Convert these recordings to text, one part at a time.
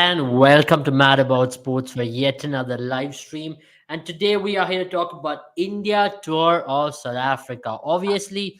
and welcome to Mad About Sports for yet another live stream. And today we are here to talk about India tour of South Africa. Obviously,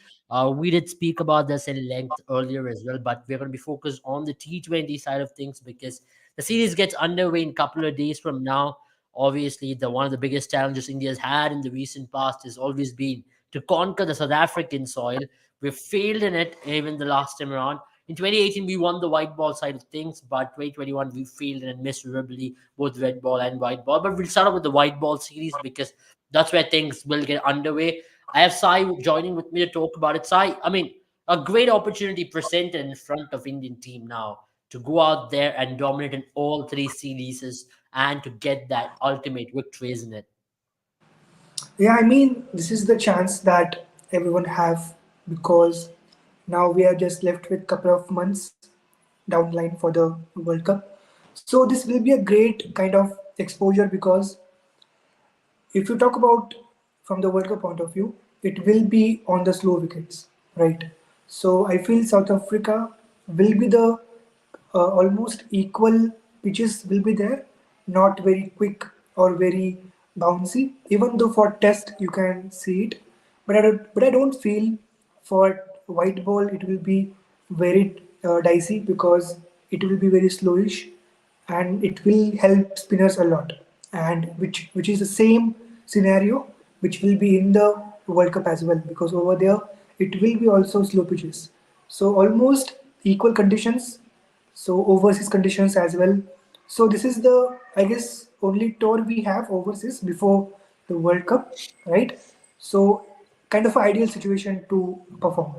we did speak about this in length earlier as well, but we're going to be focused on the T20 side of things because the series gets underway in a couple of days from now. Obviously, the one of the biggest challenges India's had in the recent past has always been to conquer the South African soil. We've failed in it even the last time around. In 2018, we won the white ball side of things, but 2021 we failed and missed miserably both red ball and white ball. But we'll start off with the white ball series because that's where things will get underway. I have Sai joining with me to talk about it. Sai, I mean, a great opportunity presented in front of Indian team now to go out there and dominate in all three series and to get that ultimate victory, isn't it? Yeah, I mean, this is the chance that everyone have because now we are just left with couple of months down the line for the World Cup. So this will be a great kind of exposure because if you talk about from the World Cup point of view, it will be on the slow wickets, right? So I feel South Africa will be the almost equal pitches will be there, not very quick or very bouncy. Even though for test you can see it, but I don't feel for white ball it will be very dicey because it will be very slowish and it will help spinners a lot and which is the same scenario which will be in the World Cup as well because over there it will be also slow pitches, so almost equal conditions, so overseas conditions as well. So this is the, I guess, only tour we have overseas before the World Cup, right? So kind of ideal situation to perform.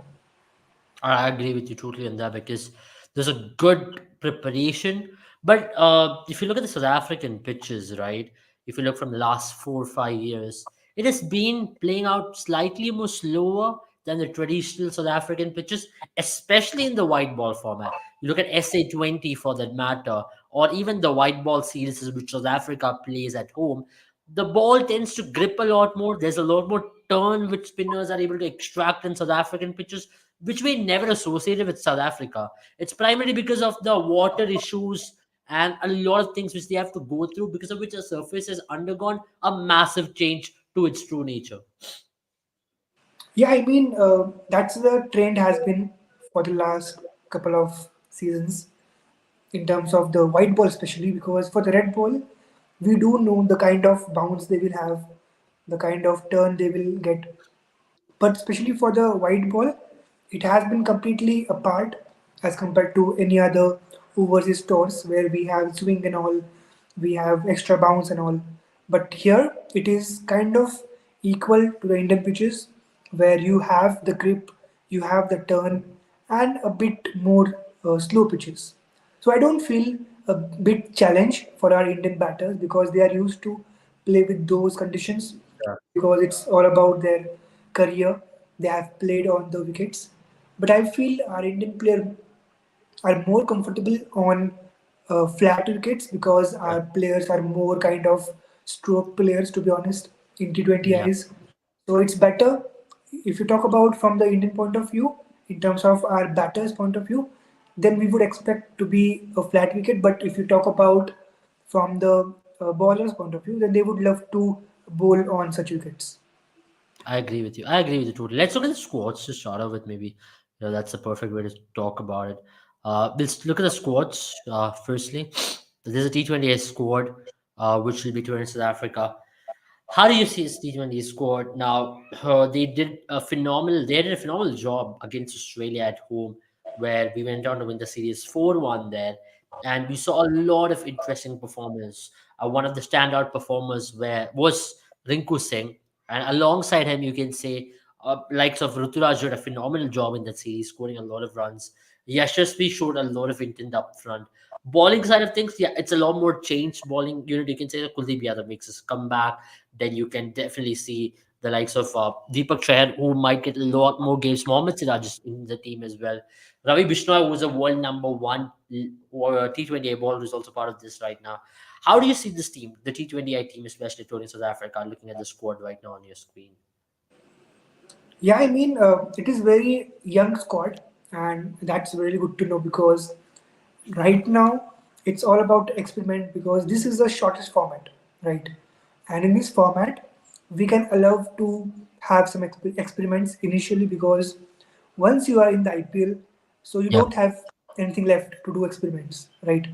I agree with you totally on that because there's a good preparation. But if you look at the South African pitches, right? If you look from the last 4 or 5 years, it has been playing out slightly more slower than the traditional South African pitches, especially in the white ball format. You look at SA20 for that matter, or even the white ball series which South Africa plays at home. The ball tends to grip a lot more. There's a lot more turn which spinners are able to extract in South African pitches which we never associated with South Africa. It's primarily because of the water issues and a lot of things which they have to go through, because of which the surface has undergone a massive change to its true nature. Yeah, I mean, that's the trend has been for the last couple of seasons in terms of the white ball, especially because for the red ball, we do know the kind of bounce they will have, the kind of turn they will get. But especially for the white ball, it has been completely apart as compared to any other overseas tours where we have swing and all, we have extra bounce and all. But here it is kind of equal to the Indian pitches where you have the grip, you have the turn, and a bit more slow pitches. So I don't feel a big challenge for our Indian batters because they are used to play with those conditions because it's all about their career. They have played on the wickets. But I feel our Indian players are more comfortable on flat wickets because Yeah. our players are more kind of stroke players, to be honest, in T20 Yeah. eyes. So it's better if you talk about from the Indian point of view, in terms of our batters' point of view, then we would expect to be a flat wicket. But if you talk about from the bowlers' point of view, then they would love to bowl on such wickets. I agree with you. I agree with you totally. Let's look at the squads to start off with. Maybe that's the perfect way to talk about it. Let's look at the squads. Firstly, there's a T20 squad, which will be touring South Africa. How do you see this T20 squad now? They did a phenomenal job against Australia at home, where we went on to win the series 4-1 there, and we saw a lot of interesting performers. One of the standout performers was Rinku Singh, and alongside him, you can say likes of Ruturaj did a phenomenal job in that series, scoring a lot of runs. Yashasvi showed a lot of intent up front. Bowling side of things, yeah, it's a lot more changed bowling unit. You can say that Kuldeep Yadav makes his comeback. Then you can definitely see the likes of Deepak Chahar, who might get a lot more games. Mohammad Siraj is in the team as well. Ravi Bishnoi, who is a world number one or T20 bowler, who's also part of this right now. How do you see this team, the T20I team, especially touring South Africa, looking at the squad right now on your screen? Yeah, I mean, it is very young squad, and that's really good to know because right now it's all about experiment because this is the shortest format, right? And in this format, we can allow to have some experiments initially because once you are in the IPL, so you Yeah, don't have anything left to do experiments, right?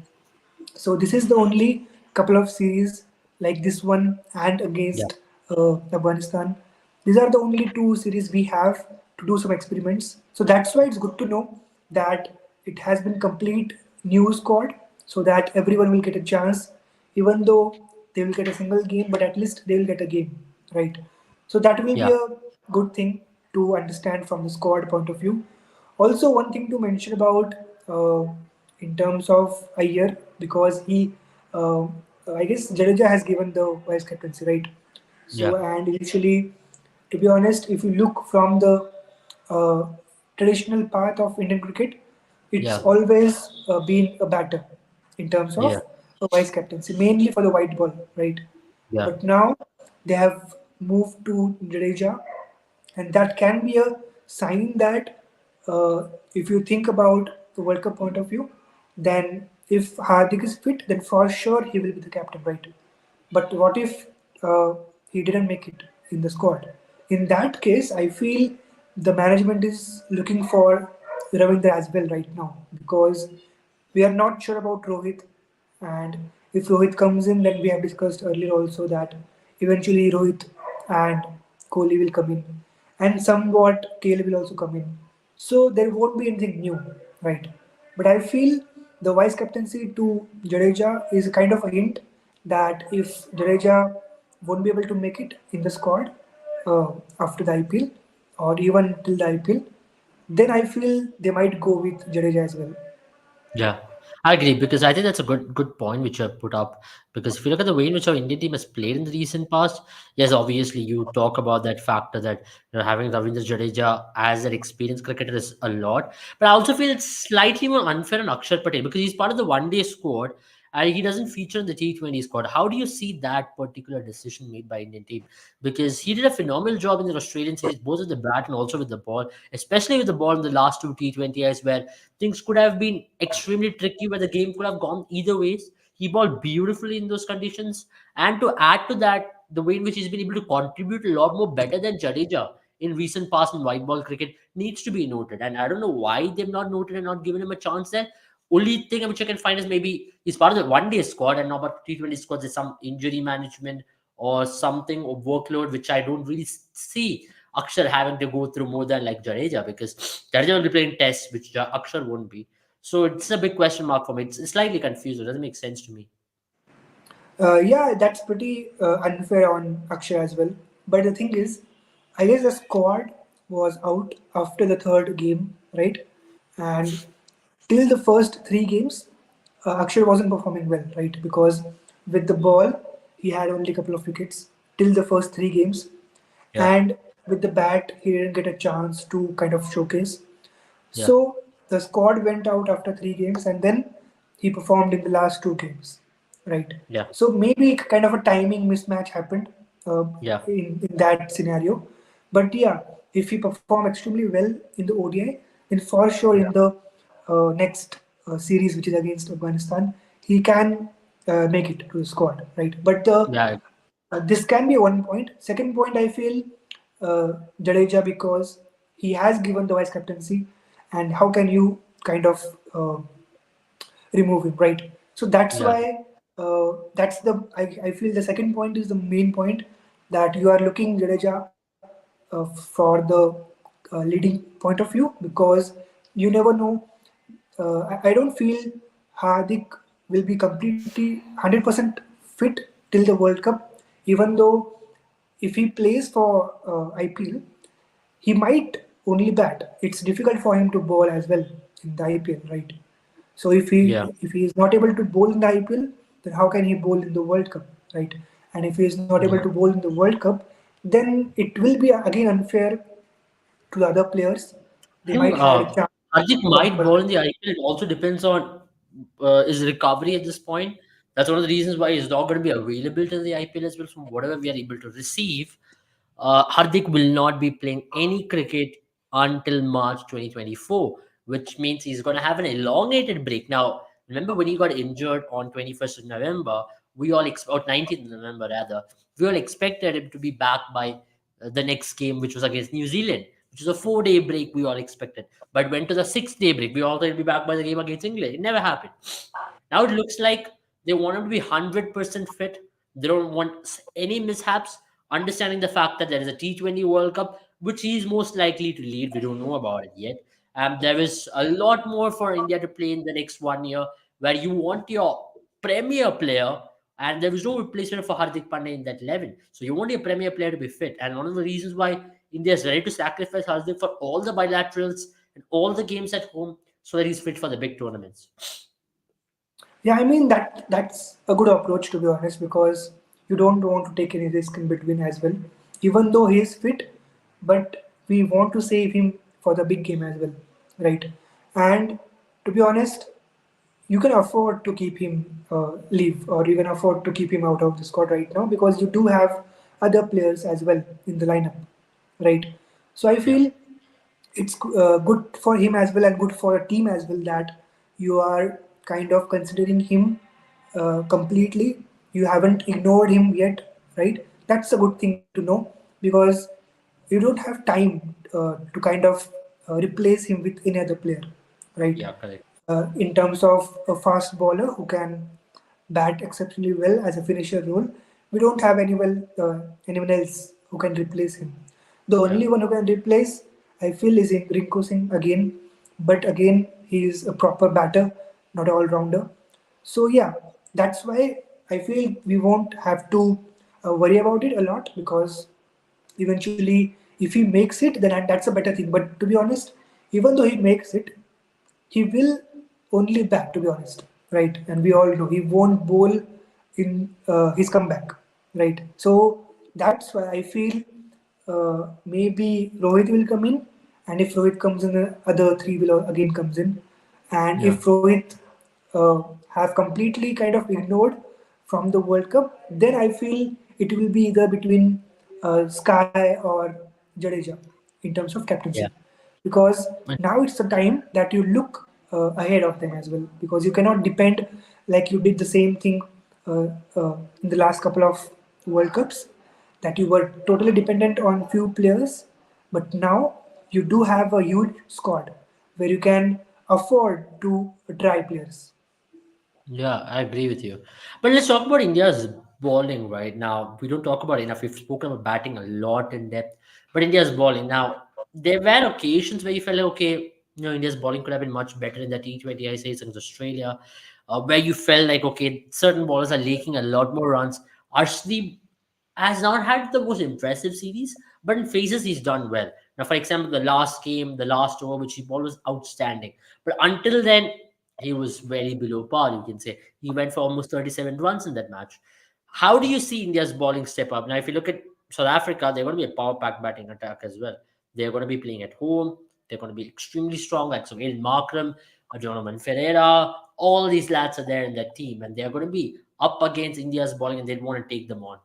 So this is the only couple of series like this one and yeah, against Afghanistan. These are the only two series we have to do some experiments. So that's why it's good to know that it has been complete new squad so that everyone will get a chance, even though they will get a single game, but at least they will get a game, right? So that will be yeah, a good thing to understand from the squad point of view. Also, one thing to mention about uh, in terms of a year because I guess Jadeja has given the vice captaincy, right? yeah, So, and initially, to be honest, if you look from the uh, traditional path of Indian cricket, it's yeah, always been a batter in terms yeah, of a vice captaincy, mainly for the white ball, right? yeah, But now they have moved to Jadeja, and that can be a sign that if you think about the World Cup point of view, then if Hardik is fit, then for sure he will be the captain, right? But what if he didn't make it in the squad? In that case, I feel the management is looking for Ravindra as well right now because we are not sure about Rohit. And if Rohit comes in, then we have discussed earlier also that eventually Rohit and Kohli will come in, and somewhat KL will also come in. So there won't be anything new, right? But I feel the vice captaincy to Jadeja is a kind of a hint that if Jadeja won't be able to make it in the squad after the IPL or even till the IPL, then I feel they might go with Jadeja as well. yeah. I agree because I think that's a good point which you have put up. Because if you look at the way in which our Indian team has played in the recent past, yes, obviously you talk about that factor that having Ravindra Jadeja as an experienced cricketer is a lot. But I also feel it's slightly more unfair on Akshar Patel because he's part of the one-day squad and he doesn't feature in the T20 squad. How do you see that particular decision made by Indian team? Because he did a phenomenal job in the Australian series, both with the bat and also with the ball, especially with the ball in the last two T20s where things could have been extremely tricky, where the game could have gone either ways. He bowled beautifully in those conditions, and to add to that, the way in which he's been able to contribute a lot more better than Jadeja in recent past in white ball cricket needs to be noted. And I don't know why they've not noted and not given him a chance there. Only thing which I can find is maybe he's part of the one day squad and not about T20 squads. There's some injury management or something or workload which I don't really see Akshar having to go through more than like Jadeja because Jadeja will be playing tests, which Akshar won't be. So it's a big question mark for me. It's slightly confusing. It doesn't make sense to me. Yeah, that's pretty unfair on Akshay as well. But the thing is, I guess the squad was out after the third game, right? And till the first three games, Akshay wasn't performing well, right? Because with the ball, he had only a couple of wickets till the first three games. Yeah, And with the bat, he didn't get a chance to kind of showcase. yeah, So the squad went out after three games and then he performed in the last two games, right? yeah, So maybe kind of a timing mismatch happened uh, yeah, in that scenario. But yeah, if he perform extremely well in the ODI, then for sure in yeah, the next series, which is against Afghanistan, he can make it to the squad, right? But yeah, this can be one point. Second point, I feel Jadeja because he has given the vice captaincy, and how can you kind of remove him, right? So that's yeah, why I feel the second point is the main point that you are looking Jadeja for the leading point of view because you never know. I don't feel Hardik will be completely 100% fit till the World Cup, even though if he plays for IPL, he might only bat. It's difficult for him to bowl as well in the IPL, right? So yeah, if he is not able to bowl in the IPL, then how can he bowl in the World Cup, right? And if he is not able yeah. to bowl in the World Cup, then it will be again unfair to the other players. I They think might had a chance Hardik for the might World ball Cup. in the IPL. It also depends on his recovery at this point. That's one of the reasons why he's not going to be available to the IPL as well. From whatever we are able to receive, Hardik will not be playing any cricket until March 2024, which means he's going to have an elongated break. Now, Remember when he got injured on 21st of November, or 19th of November rather, we all expected him to be back by the next game, which was against New Zealand, which was a 4 day break we all expected. But went to the 6 day break. We all thought he'd be back by the game against England. It never happened. Now it looks like they want him to be 100% fit. They don't want any mishaps, understanding the fact that there is a T20 World Cup, which he is most likely to lead. We don't know about it yet. There is a lot more for India to play in the next 1 year, where you want your premier player, and there was no replacement for Hardik Pandya in that 11. So you want your premier player to be fit. And one of the reasons why India is ready to sacrifice Hardik for all the bilaterals and all the games at home so that he's fit for the big tournaments. Yeah, I mean that's a good approach to be honest because you don't want to take any risk in between as well. Even though he is fit, but we want to save him for the big game as well, right? And to be honest, you can afford to keep him leave, or you can afford to keep him out of the squad right now because you do have other players as well in the lineup, right? So I Yeah. feel it's good for him as well and good for a team as well that you are kind of considering him completely. You haven't ignored him yet, right? That's a good thing to know because you don't have time to kind of replace him with any other player, right? Yeah, correct. In terms of a fast bowler who can bat exceptionally well as a finisher role, we don't have anyone else who can replace him. The Yeah. only one who can replace, I feel, is Rinku Singh again. But again, he is a proper batter, not an all-rounder. So yeah, that's why I feel we won't have to worry about it a lot because eventually, if he makes it, then that's a better thing. But to be honest, even though he makes it, he will only bat, to be honest, right? And we all know he won't bowl in his comeback, right? So that's why I feel maybe Rohit will come in, and if Rohit comes in, the other three will again comes in, and Yeah. if Rohit have completely kind of ignored from the World Cup, then I feel it will be either between Sky or Jadeja in terms of captaincy Yeah. because now it's the time that you look ahead of them as well because you cannot depend like you did the same thing uh, in the last couple of World Cups that you were totally dependent on few players, but now you do have a huge squad where you can afford to try players. Yeah, I agree with you. But let's talk about India's bowling right now. We don't talk about it enough. We've spoken about batting a lot in depth, but India's bowling now. There were occasions where you felt like, okay, India's bowling could have been much better in the T20. I say against Australia, where you felt like, okay, certain bowlers are leaking a lot more runs. Arshdeep has not had the most impressive series, but in phases he's done well. Now, for example, the last game, the last over which he bowled was outstanding. But until then, he was very below par, you can say. He went for almost 37 runs in that match. How do you see India's bowling step up? Now, if you look at South Africa, they're going to be a power pack batting attack as well. They're going to be playing at home. They're going to be extremely strong, like so Aiden Markram, Jonathan Ferreira. All these lads are there in that team, and they're going to be up against India's bowling, and they want to take them on.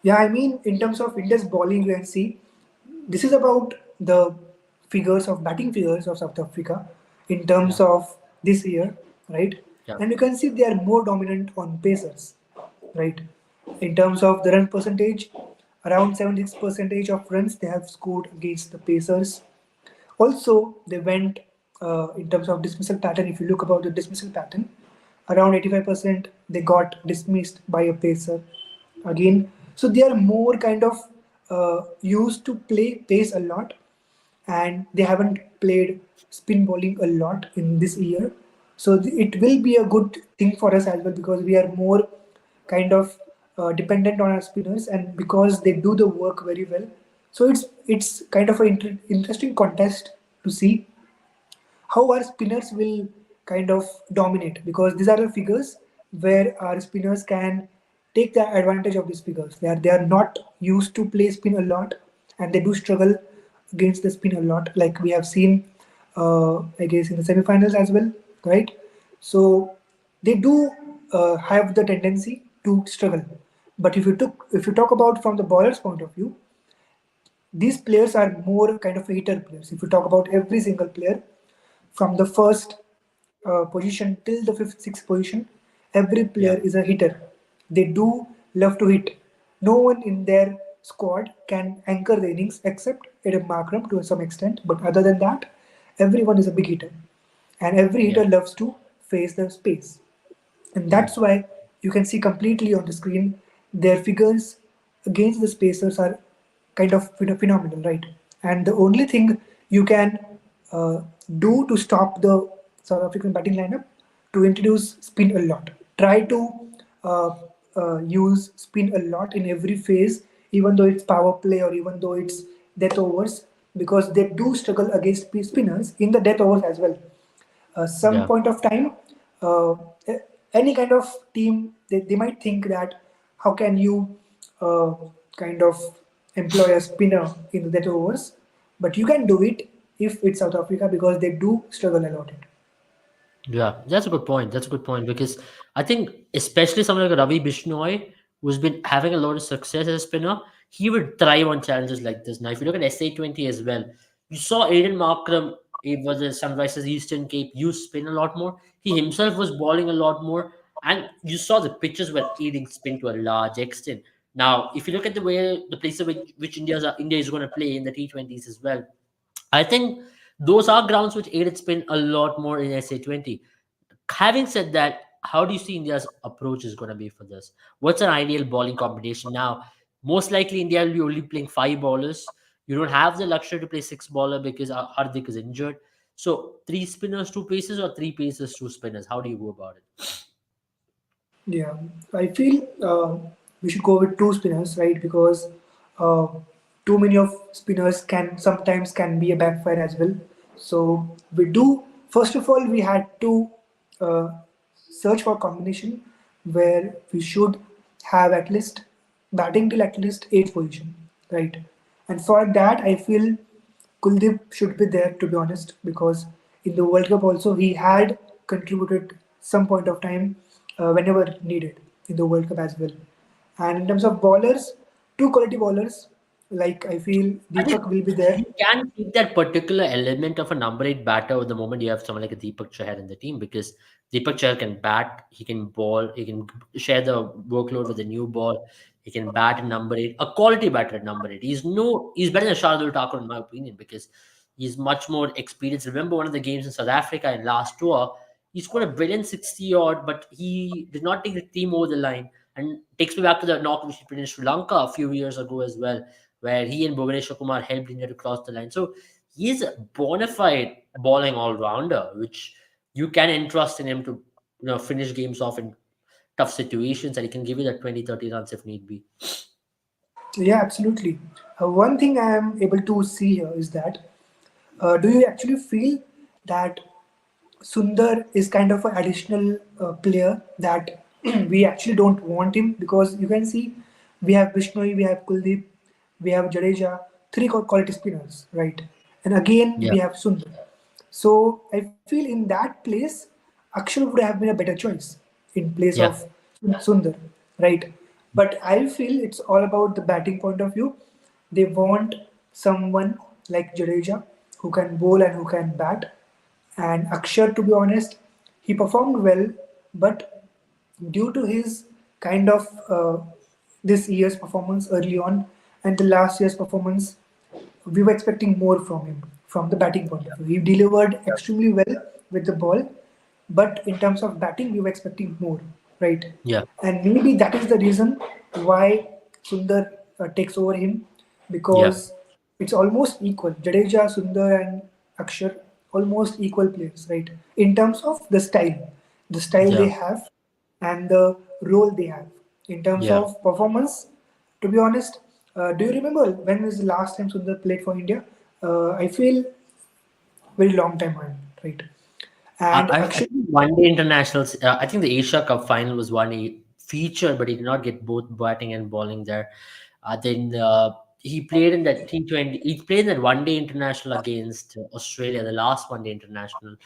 Yeah, I mean, in terms of India's bowling, you can see this is about the figures of batting figures of South Africa in Yeah, terms of this year, right? yeah, And you can see they are more dominant on pacers, right? In terms of the run percentage, around 76 percentage of runs they have scored against the pacers. Also, they went in terms of dismissal pattern. If you look about the dismissal pattern, around 85% they got dismissed by a pacer again. So they are more kind of used to play pace a lot, and they haven't played spin bowling a lot in this year. So it will be a good thing for us as well because we are more kind of dependent on our spinners, and because they do the work very well. So it's kind of an interesting contest to see how our spinners will kind of dominate because these are the figures where our spinners can take the advantage of these figures. They are not used to play spin a lot, and they do struggle against the spin a lot, like we have seen, I guess, in the semifinals as well, right? So they do have the tendency to struggle. But if you talk about from the bowler's point of view, these players are more kind of hitter players. If you talk about every single player from the first position till the fifth, sixth position, every Yeah. player is a hitter. They do love to hit. No one in their squad can anchor the innings except Adam Markram to some extent, but other than that, everyone is a big hitter. And every Yeah. hitter loves to face the space. And Yeah. that's why you can see completely on the screen their figures against the spacers are kind of phenomenal, right? And the only thing you can uh, do to stop the South African batting lineup to introduce spin a lot. Try to uh, use spin a lot in every phase, even though it's power play or even though it's death overs, because they do struggle against spinners in the death overs as well. Some Yeah. point of time, uh, any kind of team, they might think that how can you uh, kind of employ a spinner in that overs, but you can do it if it's South Africa because they do struggle a lot. Yeah, that's a good point. That's a good point because I think especially someone like Ravi Bishnoi, who's been having a lot of success as a spinner, he would thrive on challenges like this. Now, if you look at SA20 as well, you saw Aiden Markram, it was the Sunrisers Eastern Cape, used spin a lot more. He himself was bowling a lot more, and you saw the pitches were eating spin to a large extent. Now, if you look at the way the places which India is going to play in the T20s as well, I think those are grounds which aided spin a lot more in SA20. Having said that, how do you see India's approach is going to be for this? What's an ideal bowling combination now? Most likely, India will be only playing five bowlers. You don't have the luxury to play six bowler because Hardik is injured. So, three spinners, two paces, or three paces, two spinners. How do you go about it? Yeah, I feel we should go with two spinners, right? Because uh, too many of spinners can sometimes can be a backfire as well. So we do. First of all, we had to uh, search for combination where we should have at least batting till at least eighth position, right? And for that, I feel Kuldeep should be there to be honest, because in the World Cup also he had contributed some point of time whenever needed in the World Cup as well. And in terms of bowlers, two quality bowlers like I feel I think Deepak will be there. you can keep that particular element of a number eight batter the moment you have someone like a Deepak Chahar in the team because Deepak Chahar can bat, he can ball, he can share the workload with the new ball, he can bat at number eight, a quality batter at number eight. He's better than Shardul Thakur in my opinion because he's much more experienced. Remember one of the games in South Africa in last tour, he scored a brilliant 60 odd, but he did not take the team over the line. And takes me back to the knock which he played in Sri Lanka a few years ago as well where he and Bhuvaneshwar Kumar helped India to cross the line. So he's a bona fide bowling all rounder, which you can entrust in him to finish games off in tough situations, and he can give you that 20, 30 runs if need be. Yeah, absolutely. One thing I am able to see here is that do you actually feel that Sundar is kind of an additional player that we actually don't want him because you can see we have Bishnoi, we have Kuldeep, we have Jadeja, three quality spinners, right? And again Yeah, we have Sundar. So I feel in that place, Akshar would have been a better choice in place yeah, of Sundar, right? But I feel it's all about the batting point of view. They want someone like Jadeja who can bowl and who can bat. And Akshar, to be honest, he performed well, but due to his kind of this year's performance early on and the last year's performance, we were expecting more from him from the batting point of view. He delivered extremely well with the ball, but in terms of batting, we were expecting more, right? yeah, And maybe that is the reason why Sundar takes over him yeah, because it's almost equal. Jadeja, Sundar, and Akshar almost equal players, right? In terms of the style they yeah, have, and the role they have. In terms yeah. of performance, to be honest, do you remember when was the last time Sundar played for India? I feel very long time on, right? And I Akshay, think one day internationals. I think the Asia Cup final was one a feature, but he did not get both batting and bowling there. Then he played in that T20. He played in that one day international against Australia, the last one day international,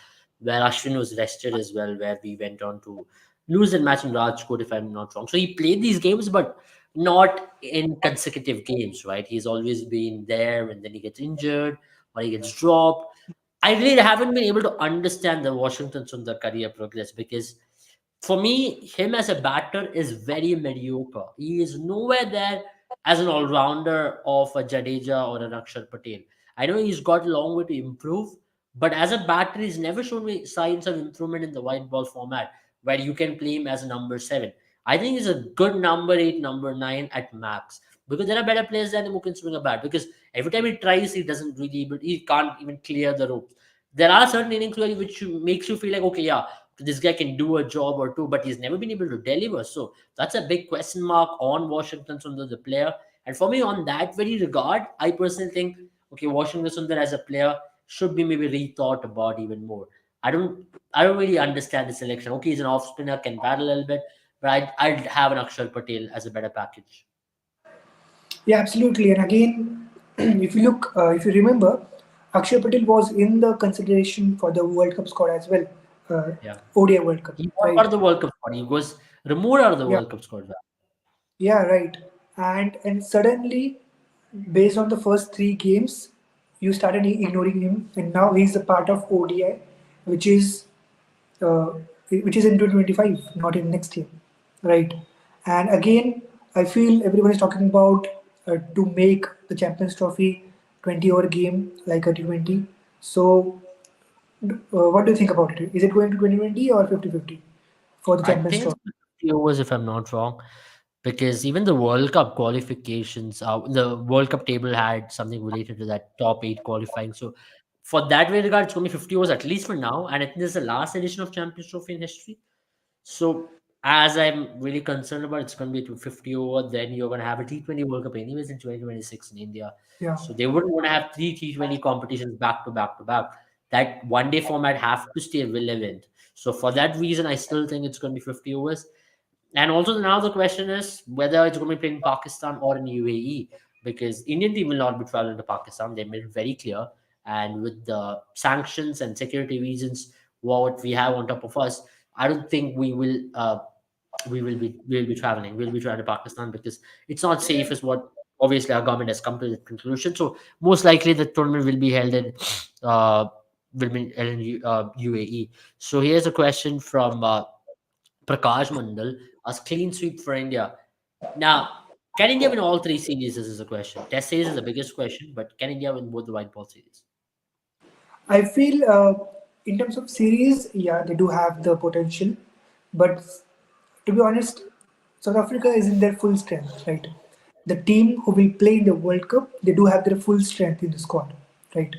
where Ashwin was rested as well, where we went on to lose that match in Rajkot, if I'm not wrong. So he played these games, but not in consecutive games, right? He's always been there, and then he gets injured or he gets dropped. I really haven't been able to understand the Washington Sundar career progress because for me, him as a batter is very mediocre. He is nowhere there as an all rounder of a Jadeja or an Akshar Patel. I know he's got a long way to improve, but as a batter, he's never shown me signs of improvement in the white ball format where you can play him as a number seven. I think he's a good number eight, number nine at max because there are better players than him who can swing a bat. Because every time he tries, he doesn't really, but he can't even clear the ropes. There are certain innings where which makes you feel like, okay, yeah, this guy can do a job or two, but he's never been able to deliver. So that's a big question mark on Washington Sundar, the player. And for me, on that very regard, I personally think, okay, Washington Sundar as a player should be maybe rethought about even more. I don't, I don't really understand the selection. Okay, he's an off spinner, can battle a little bit, but I'd have an Akshar Patel as a better package. Yeah, absolutely. And again, if you remember, Akshay Patel was in the consideration for the World Cup squad as well, uh, Yeah, ODI World Cup, he was right? part of the World Cup squad. He was removed out of the Yeah, World Cup squad. yeah, right. And suddenly, based on the first three games, you started ignoring him, and now he's a part of ODI, which is uh, which is in 2025, not in next year, right? And again, I feel everyone is talking about to make the Champions Trophy 20-over game like a T20. So, what do you think about it? Is it going to 2020 or 50-50 for the I Champions think it's Trophy? 50 overs if I'm not wrong, because even the World Cup qualifications, the World Cup table had something related to that top eight qualifying. So for that way regard, it's going to be 50 overs at least for now, and I think this is the last edition of Champions Trophy in history. So as I'm really concerned about, it's going to be to 50 over. Then you're going to have a T20 World Cup anyways in 2026 in India. Yeah. So they wouldn't want to have three T20 competitions back to back to back. That one day format have to stay relevant. So for that reason, I still think it's going to be 50 overs. And also now the question is whether it's going to be played in Pakistan or in UAE because Indian team will not be traveling to Pakistan. They made it very clear. And with the sanctions and security reasons, what we have on top of us, I don't think we will be traveling. We'll be traveling to Pakistan because it's not safe, is what obviously our government has come to the conclusion. So most likely the tournament will be held in uh, UAE. So here's a question from Prakash Mandal, a clean sweep for India. Now, can India win all three series? This is a question. Test series is the biggest question, but can India win both the white ball series? I feel in terms of series, yeah, they do have the potential, but to be honest, South Africa is in their full strength, right? The team who will play in the World Cup, they do have their full strength in the squad, right?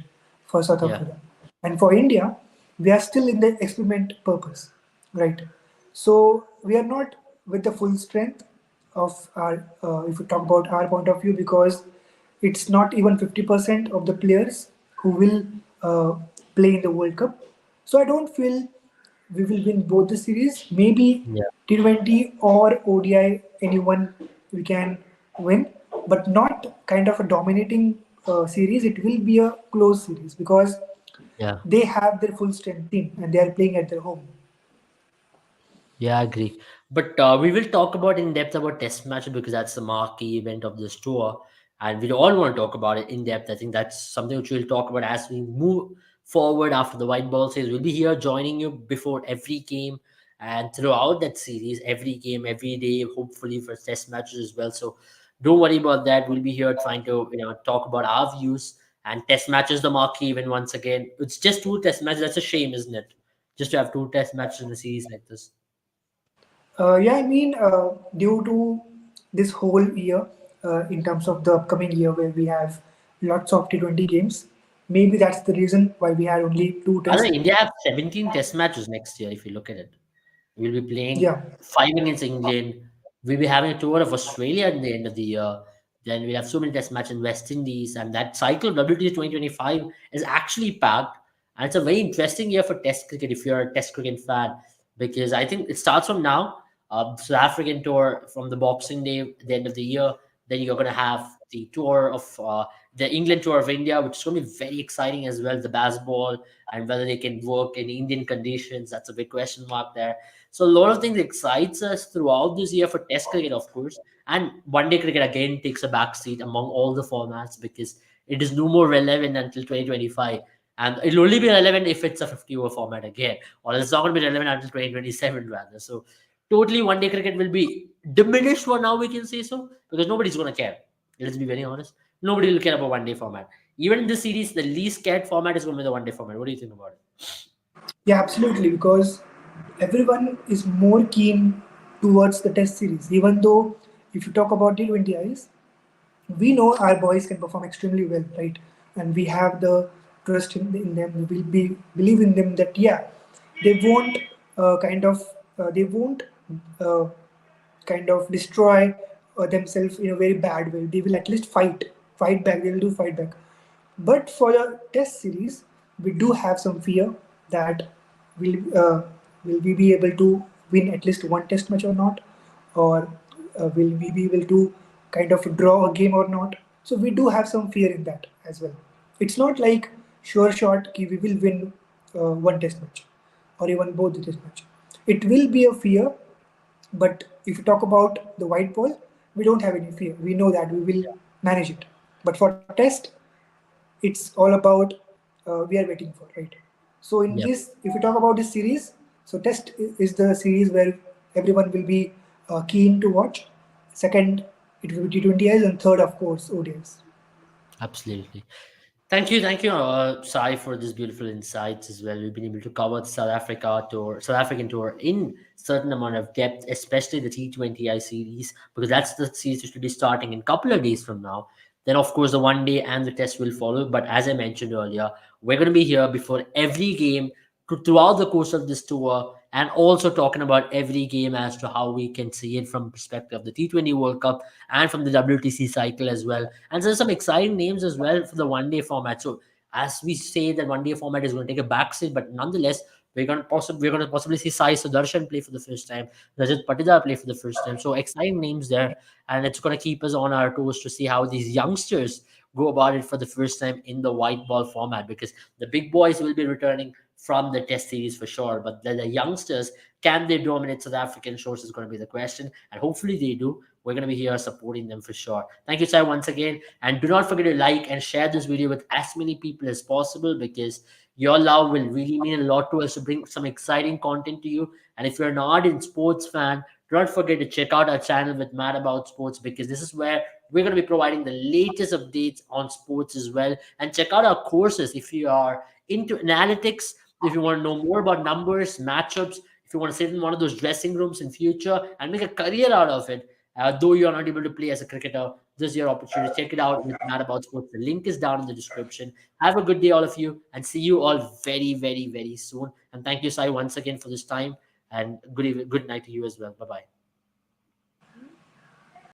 For South Yeah, Africa, and for India, we are still in the experiment purpose, right? So we are not with the full strength of our, if we talk about our point of view, because it's not even 50% of the players who will uh, play in the World Cup. So I don't feel we will win both the series. Maybe yeah, T20 or ODI, anyone we can win, but not kind of a dominating series. It will be a close series because yeah. they have their full strength team and they are playing at their home. Yeah, I agree. But we will talk about in depth about Test matches because that's the marquee event of this tour, and we all want to talk about it in depth. I think that's something which we'll talk about as we move forward after the white ball series. We'll be here joining you before every game and throughout that series, every game, every day, hopefully for Test matches as well. So don't worry about that. We'll be here trying to talk about our views and Test matches, the marquee event once again. It's just two Test matches. That's a shame, isn't it? Just to have two Test matches in a series like this. Yeah, I mean, due to this whole year, in terms of the upcoming year where we have lots of T20 games, maybe that's the reason why we had only two I don't tests. know. India have 17 test matches next year if you look at it. We'll be playing Yeah, five against England. We'll be having a tour of Australia at the end of the year. Then we'll have so many test matches in West Indies. And that cycle of WTC 2025 is actually packed. And it's a very interesting year for Test cricket if you're a Test cricket fan, because I think it starts from now. South African tour from the Boxing Day at the end of the year. Then you're going to have the tour of the England tour of India, which is going to be very exciting as well. The baseball and whether they can work in Indian conditions, that's a big question mark there. So a lot of things excites us throughout this year for Test cricket, of course, and One Day cricket again takes a backseat among all the formats because it is no more relevant until 2025. And it'll only be relevant if it's a 50 over format again, or it's not going to be relevant until 2027 rather. So totally one day cricket will be diminished for now, we can say so, because nobody's going to care. Let's be very honest. Nobody will care about one day format. Even in this series, the least cared format is going to be the one day format. What do you think about it? Yeah, absolutely, because everyone is more keen towards the test series. Even though, if you talk about T20Is, we know our boys can perform extremely well, right? And we have the trust in them. We will be believe in them that yeah, they won't they won't uh, kind of destroy themselves in a very bad way. They will at least fight back. They will do fight back. But for the test series, we do have some fear that will will we be able to win at least one test match or not, or will we be able to kind of draw a game or not? So we do have some fear in that as well. It's not like sure shot ki we will win one test match or even both the test match. It will be a fear, but if you talk about the white ball, we don't have any fear. We know that we will manage it. But for test, it's all about we are waiting for, right? So in Yep. this, if we talk about this series, so test is the series where everyone will be keen to watch. Second, it will be T20Is, and third, of course, ODIs. Absolutely. Thank you, Sai, for this beautiful insights as well. We've been able to cover the South Africa tour, South African tour in certain amount of depth, especially the T20I series, because that's the series which will be starting in a couple of days from now. Then, of course, the one day and the test will follow. But as I mentioned earlier, we're going to be here before every game throughout the course of this tour, and also talking about every game as to how we can see it from perspective of the T20 World Cup and from the WTC cycle as well. And there's some exciting names as well for the one day format. So as we say that one day format is going to take a backseat, but nonetheless, we're going to possibly see Sai Sudarshan play for the first time, Rajat Patidar play for the first time. So exciting names there, and it's going to keep us on our toes to see how these youngsters go about it for the first time in the white ball format, because the big boys will be returning from the test series for sure, but the youngsters, can they dominate South African shores is going to be the question, and hopefully they do. We're going to be here supporting them for sure. Thank you, Sai, once again. And do not forget to like and share this video with as many people as possible, because your love will really mean a lot to us to bring some exciting content to you. And if you're an ardent sports fan, do not forget to check out our channel with Mad About Sports, because this is where we're going to be providing the latest updates on sports as well. And check out our courses if you are into analytics, if you want to know more about numbers, matchups, if you want to sit in one of those dressing rooms in future and make a career out of it, though you are not able to play as a cricketer, this is your opportunity. Check it out with Mad About Sports. The link is down in the description. Have a good day, all of you, and see you all very, very, very soon. And thank you, Sai, once again for this time. And good night to you as well. Bye bye.